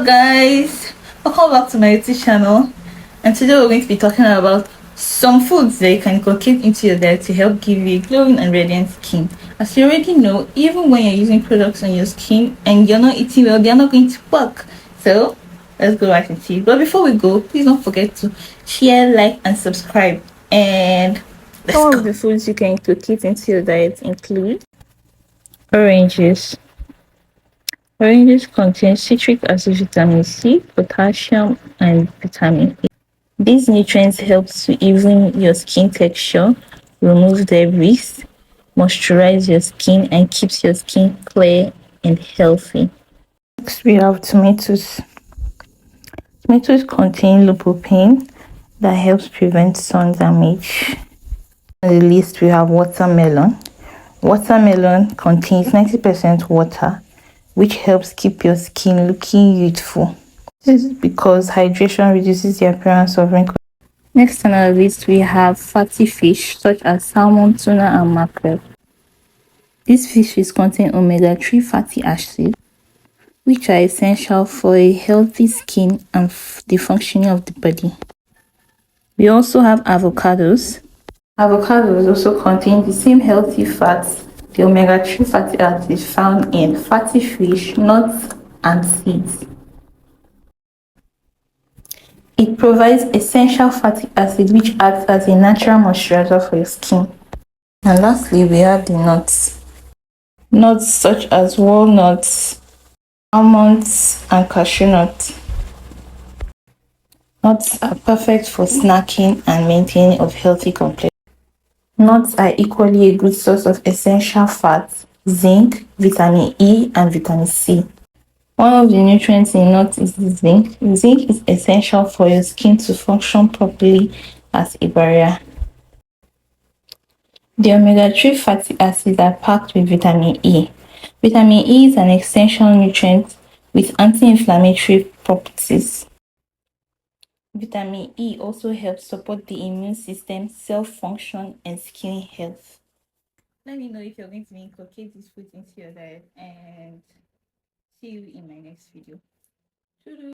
Hello guys, welcome back to my YouTube channel, and today we're going to be talking about some foods that you can incorporate into your diet to help give you a glowing and radiant skin. As you already know, even when you're using products on your skin and you're not eating well, they're not going to work. So let's go right into it. But before we go, please don't forget to share, like, and subscribe. And some of the foods you can incorporate into your diet include oranges. Oranges contain citric acid, vitamin C, potassium, and vitamin A. These nutrients help to even your skin texture, remove debris, moisturize your skin, and keeps your skin clear and healthy. Next, we have tomatoes. Tomatoes contain lycopene that helps prevent sun damage. On the list, we have watermelon. Watermelon contains 90% water, which helps keep your skin looking youthful. This is because hydration reduces the appearance of wrinkles. Next on our list, we have fatty fish such as salmon, tuna, and mackerel. These fishes contain omega-3 fatty acids, which are essential for a healthy skin and the functioning of the body. We also have avocados. Avocados also contain the same healthy fats, the omega-3 fatty acids found in fatty fish, nuts, and seeds. It provides essential fatty acid which acts as a natural moisturizer for your skin. And lastly, we have the nuts. Nuts such as walnuts, almonds, and cashew nuts. Nuts are perfect for snacking and maintaining of healthy complexion. Nuts are equally a good source of essential fats, zinc, vitamin E, and vitamin C. One of the nutrients in nuts is the zinc. Zinc is essential for your skin to function properly as a barrier. The omega-3 fatty acids are packed with vitamin E. Vitamin E is an essential nutrient with anti-inflammatory properties. Vitamin E also helps support the immune system, cell function, and skin health. Let me know if you're going to incorporate these foods into your diet, and see you in my next video.